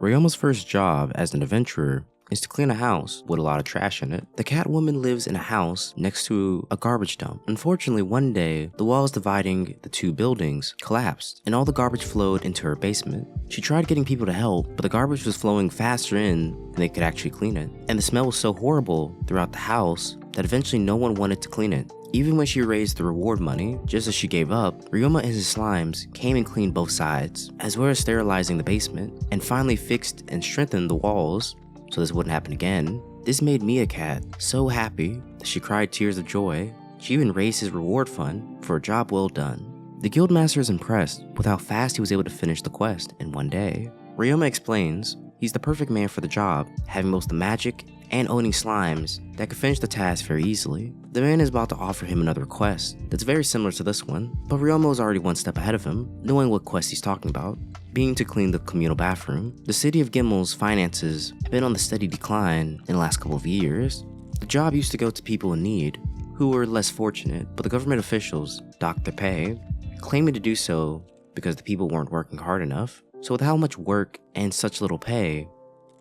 Ryoma's first job as an adventurer is to clean a house with a lot of trash in it. The catwoman lives in a house next to a garbage dump. Unfortunately, one day, the walls dividing the two buildings collapsed, and all the garbage flowed into her basement. She tried getting people to help, but the garbage was flowing faster in than they could actually clean it. And the smell was so horrible throughout the house that eventually no one wanted to clean it. Even when she raised the reward money, just as she gave up, Ryoma and his slimes came and cleaned both sides, as well as sterilizing the basement, and finally fixed and strengthened the walls so this wouldn't happen again. This made Mia Cat so happy that she cried tears of joy. She even raised his reward fund for a job well done. The guildmaster is impressed with how fast he was able to finish the quest in one day. Ryoma explains he's the perfect man for the job, having both the magic and owning slimes that could finish the task very easily. The man is about to offer him another quest that's very similar to this one, but Ryoma is already one step ahead of him, knowing what quest he's talking about, being to clean the communal bathroom. The city of Gimmel's finances have been on the steady decline in the last couple of years. The job used to go to people in need, who were less fortunate, but the government officials docked their pay, claiming to do so because the people weren't working hard enough. So with how much work and such little pay,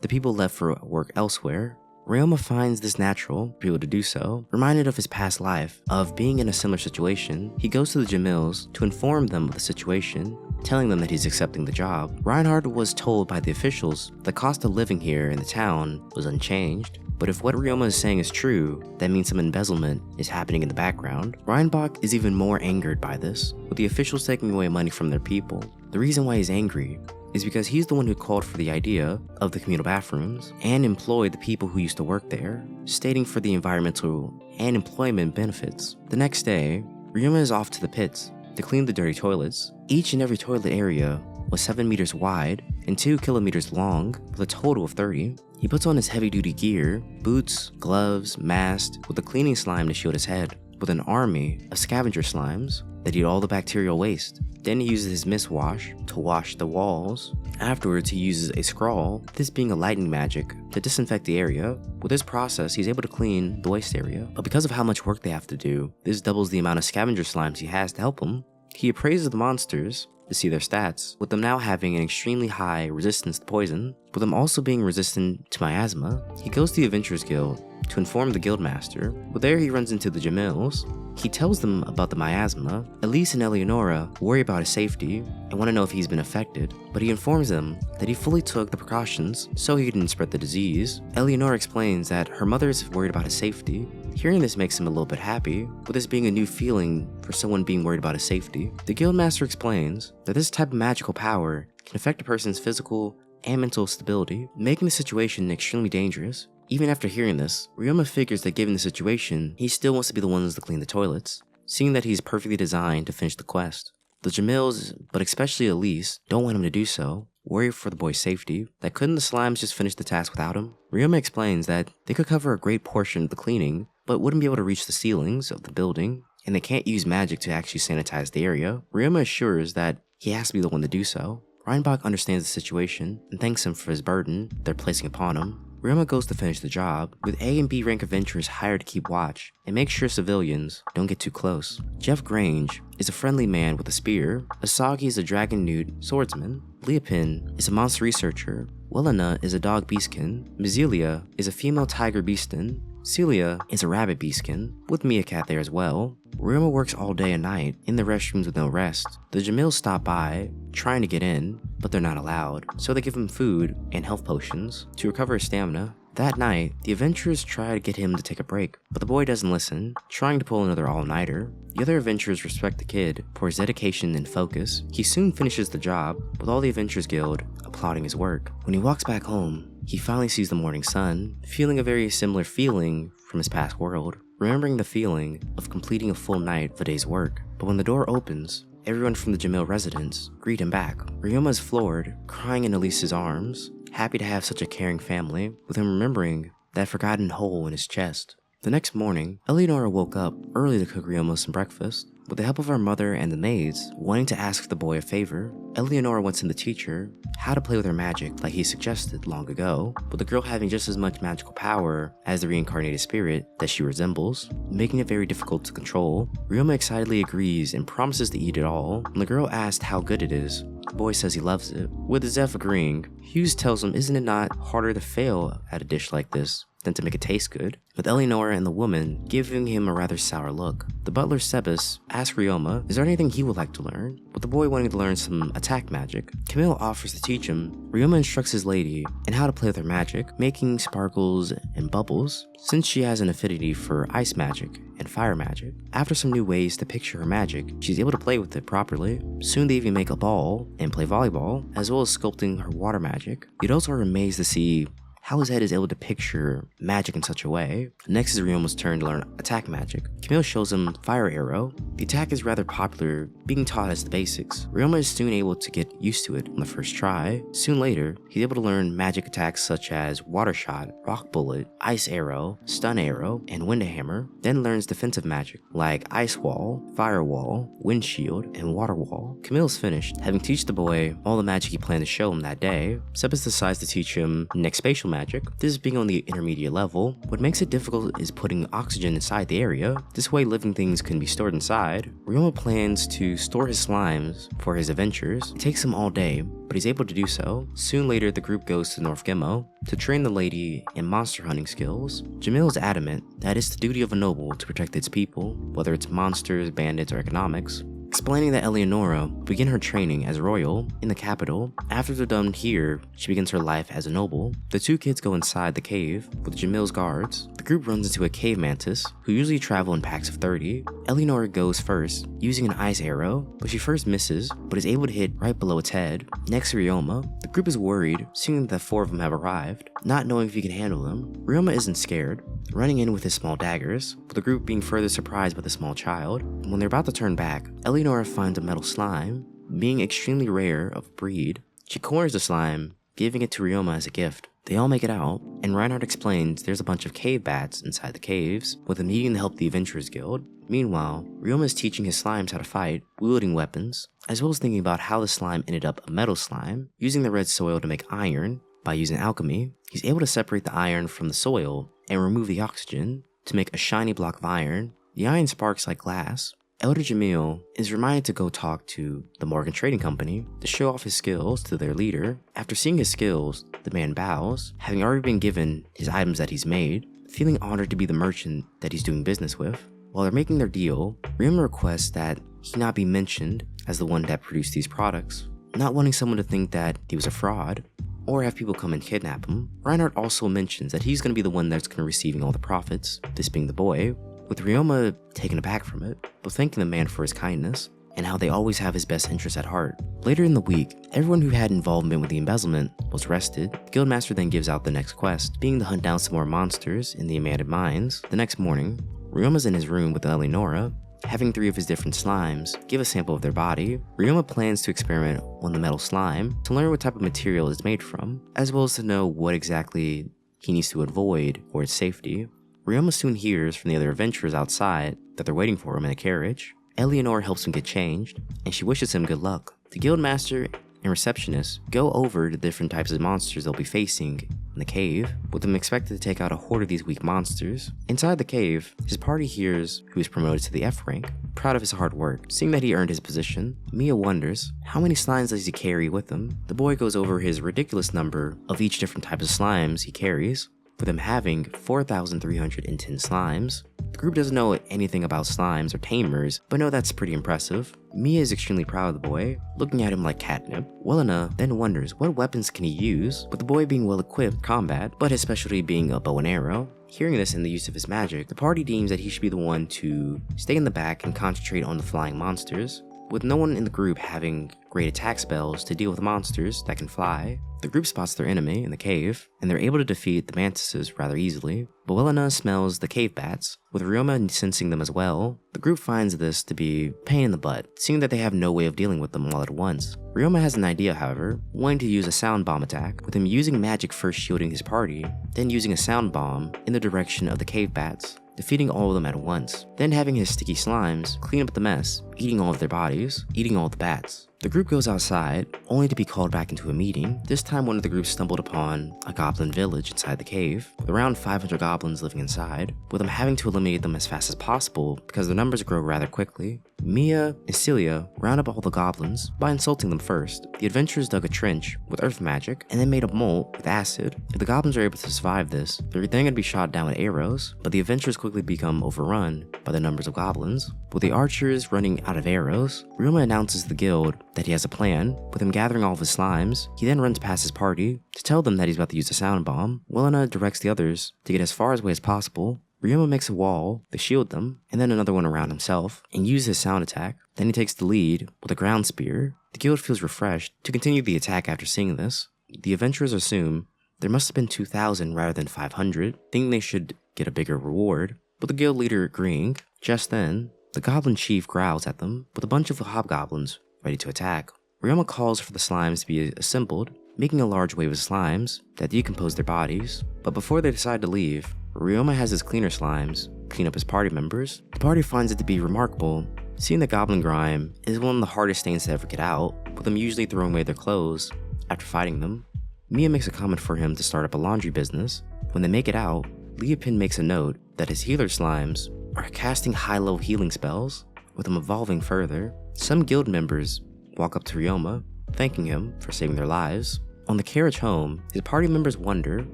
the people left for work elsewhere. Ryoma finds this natural for people to do so. Reminded of his past life, of being in a similar situation, he goes to the Jamils to inform them of the situation, telling them that he's accepting the job. Reinhardt was told by the officials the cost of living here in the town was unchanged, but if what Ryoma is saying is true, that means some embezzlement is happening in the background. Reinbach is even more angered by this, with the officials taking away money from their people. The reason why he's angry is because he's the one who called for the idea of the communal bathrooms and employed the people who used to work there, stating for the environmental and employment benefits. The next day, Ryoma is off to the pits to clean the dirty toilets. Each and every toilet area was 7 meters wide and 2 kilometers long, with a total of 30. He puts on his heavy-duty gear, boots, gloves, mask, with a cleaning slime to shield his head, with an army of scavenger slimes that eat all the bacterial waste. Then he uses his mist wash to wash the walls. Afterwards, he uses a scrawl, this being a lightning magic, to disinfect the area. With this process, he's able to clean the waste area. But because of how much work they have to do, this doubles the amount of scavenger slimes he has to help him. He appraises the monsters to see their stats, with them now having an extremely high resistance to poison, with them also being resistant to miasma. He goes to the Adventurers Guild to inform the guildmaster, but there he runs into the Jamils. He tells them about the miasma. Elise and Eleonora worry about his safety and want to know if he's been affected, but he informs them that he fully took the precautions so he didn't spread the disease. Eleonora explains that her mother is worried about his safety. Hearing this makes him a little bit happy, with this being a new feeling for someone being worried about his safety. The guildmaster explains that this type of magical power can affect a person's physical and mental stability, making the situation extremely dangerous. Even after hearing this, Ryoma figures that given the situation, he still wants to be the ones to clean the toilets, seeing that he's perfectly designed to finish the quest. The Jamils, but especially Elise, don't want him to do so, worry for the boy's safety, that couldn't the slimes just finish the task without him? Ryoma explains that they could cover a great portion of the cleaning, but wouldn't be able to reach the ceilings of the building, and they can't use magic to actually sanitize the area. Ryoma assures that he has to be the one to do so. Reinbach understands the situation and thanks him for his burden they're placing upon him. Ryoma goes to finish the job, with A and B rank adventurers hired to keep watch and make sure civilians don't get too close. Jeff Grange is a friendly man with a spear, Asagi is a dragon nude swordsman, Leopin is a monster researcher, Welena is a dog beastkin, Mizelia is a female tiger beastin, Celia is a rabbit beastkin, with Mia Cat there as well. Ryoma works all day and night in the restrooms with no rest. The Jamils stop by, trying to get in, but they're not allowed, so they give him food and health potions to recover his stamina. That night, the adventurers try to get him to take a break, but the boy doesn't listen, trying to pull another all-nighter. The other adventurers respect the kid for his dedication and focus. He soon finishes the job, with all the Adventurers Guild applauding his work. When he walks back home, he finally sees the morning sun, feeling a very similar feeling from his past world, remembering the feeling of completing a full night of a day's work. But when the door opens, everyone from the Jamil residence greet him back. Ryoma is floored, crying in Elise's arms, happy to have such a caring family, with him remembering that forgotten hole in his chest. The next morning, Eleonora woke up early to cook Ryoma some breakfast. With the help of her mother and the maids, wanting to ask the boy a favor, Eleonora wants him to teach her how to play with her magic like he suggested long ago, with the girl having just as much magical power as the reincarnated spirit that she resembles, making it very difficult to control. Ryoma excitedly agrees and promises to eat it all. When the girl asked how good it is, The boy says he loves it. With Zeph agreeing, Hughes tells him isn't it not harder to fail at a dish like this than to make it taste good, with Eleonora and the woman giving him a rather sour look. The butler Sebas asks Ryoma, is there anything he would like to learn? With the boy wanting to learn some attack magic, Camille offers to teach him. Ryoma instructs his lady in how to play with her magic, making sparkles and bubbles, since she has an affinity for ice magic and fire magic. After some new ways to picture her magic, she's able to play with it properly. Soon they even make a ball and play volleyball, as well as sculpting her water magic. You'd also are amazed to see how his head is able to picture magic in such a way. Next is Ryoma's turn to learn attack magic. Camille shows him Fire Arrow. The attack is rather popular, being taught as the basics. Ryoma is soon able to get used to it on the first try. Soon later, he's able to learn magic attacks such as Water Shot, Rock Bullet, Ice Arrow, Stun Arrow, and Wind Hammer. Then learns defensive magic like Ice Wall, Fire Wall, Wind Shield, and Water Wall. Camille's finished, having teach the boy all the magic he planned to show him that day. Sebas decides to teach him next spatial magic. This being on the intermediate level, what makes it difficult is putting oxygen inside the area. This way living things can be stored inside. Ryoma plans to store his slimes for his adventures. It takes him all day, but he's able to do so. Soon later, the group goes to North Gemo to train the lady in monster hunting skills. Jamil is adamant that it's the duty of a noble to protect its people, whether it's monsters, bandits, or economics, explaining that Eleonora will begin her training as royal in the capital. After they're done here, she begins her life as a noble. The two kids go inside the cave with Jamil's guards. The group runs into a cave mantis, who usually travel in packs of 30. Eleonora goes first, using an ice arrow, but she first misses, but is able to hit right below its head. Next to Ryoma, the group is worried, seeing that 4 of them have arrived, not knowing if he can handle them. Ryoma isn't scared, running in with his small daggers, with the group being further surprised by the small child. When they're about to turn back, Eleonora finds a metal slime, being extremely rare of breed. She corners the slime, giving it to Ryoma as a gift. They all make it out, and Reinhardt explains there's a bunch of cave bats inside the caves, with them needing to help the Adventurers Guild. Meanwhile, Ryoma is teaching his slimes how to fight, wielding weapons, as well as thinking about how the slime ended up a metal slime. Using the red soil to make iron, by using alchemy, he's able to separate the iron from the soil and remove the oxygen to make a shiny block of iron. The iron sparks like glass. Elder Jamil is reminded to go talk to the Morgan Trading Company to show off his skills to their leader. After seeing his skills, the man bows, having already been given his items that he's made, feeling honored to be the merchant that he's doing business with. While they're making their deal, Ryoma requests that he not be mentioned as the one that produced these products, not wanting someone to think that he was a fraud or have people come and kidnap him. Reinhardt also mentions that he's going to be the one that's going to be receiving all the profits, this being the boy, with Ryoma taken aback from it, but thanking the man for his kindness and how they always have his best interests at heart. Later in the week, everyone who had involvement with the embezzlement was arrested. The Guildmaster then gives out the next quest, being to hunt down some more monsters in the abandoned mines. The next morning, Ryoma's in his room with Eleonora, having 3 of his different slimes give a sample of their body. Ryoma plans to experiment on the metal slime to learn what type of material it's made from, as well as to know what exactly he needs to avoid for its safety. Ryoma soon hears from the other adventurers outside that they're waiting for him in a carriage. Eleonora helps him get changed, and she wishes him good luck. The Guildmaster and receptionist go over the different types of monsters they'll be facing in the cave, with them expected to take out a horde of these weak monsters. Inside the cave, his party hears who is promoted to the F rank, proud of his hard work. Seeing that he earned his position, Mia wonders, how many slimes does he carry with him? The boy goes over his ridiculous number of each different type of slimes he carries, with him having 4,310 slimes. The group doesn't know anything about slimes or tamers, but know that's pretty impressive. Mia is extremely proud of the boy, looking at him like catnip. Welena then wonders what weapons can he use, with the boy being well equipped for combat, but his specialty being a bow and arrow. Hearing this and the use of his magic, the party deems that he should be the one to stay in the back and concentrate on the flying monsters, with no one in the group having great attack spells to deal with monsters that can fly. The group spots their enemy in the cave, and they're able to defeat the mantises rather easily. Bowelina smells the cave bats, with Ryoma sensing them as well. The group finds this to be a pain in the butt, seeing that they have no way of dealing with them all at once. Ryoma has an idea, however, wanting to use a sound bomb attack, with him using magic first shielding his party, then using a sound bomb in the direction of the cave bats, defeating all of them at once, then having his sticky slimes clean up the mess, eating all of their bodies, eating all the bats. The group goes outside, only to be called back into a meeting. This time one of the groups stumbled upon a goblin village inside the cave, with around 500 goblins living inside, with them having to eliminate them as fast as possible because their numbers grow rather quickly. Mia and Celia round up all the goblins by insulting them first. The adventurers dug a trench with earth magic and then made a moat with acid. If the goblins are able to survive this, they're then going to be shot down with arrows, but the adventurers quickly become overrun by the numbers of goblins. With the archers running out of arrows, Ryoma announces to the guild that he has a plan, with him gathering all of his slimes. He then runs past his party to tell them that he's about to use a sound bomb. Welena directs the others to get as far away as possible. Ryoma makes a wall to shield them, and then another one around himself, and uses his sound attack. Then he takes the lead with a ground spear. The guild feels refreshed to continue the attack after seeing this. The adventurers assume there must have been 2,000 rather than 500, thinking they should get a bigger reward, with the guild leader agreeing. Just then, the goblin chief growls at them, with a bunch of hobgoblins ready to attack. Ryoma calls for the slimes to be assembled, making a large wave of slimes that decompose their bodies. But before they decide to leave, Ryoma has his cleaner slimes clean up his party members. The party finds it to be remarkable, seeing that goblin grime is one of the hardest stains to ever get out, with them usually throwing away their clothes after fighting them. Mia makes a comment for him to start up a laundry business. When they make it out, Leopin makes a note that his healer slimes are casting high-level healing spells, with them evolving further. Some guild members walk up to Ryoma, thanking him for saving their lives. On the carriage home, his party members wonder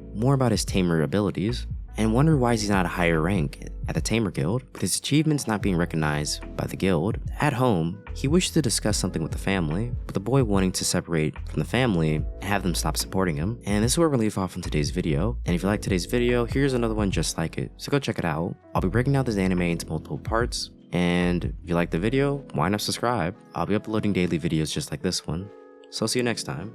more about his tamer abilities, and wonder why he's not a higher rank at the Tamer Guild, with his achievements not being recognized by the guild. At home, he wishes to discuss something with the family, with the boy wanting to separate from the family and have them stop supporting him. And this is where we'll leave off in today's video. And if you like today's video, here's another one just like it, so go check it out. I'll be breaking down this anime into multiple parts, and if you like the video, why not subscribe? I'll be uploading daily videos just like this one. So I'll see you next time.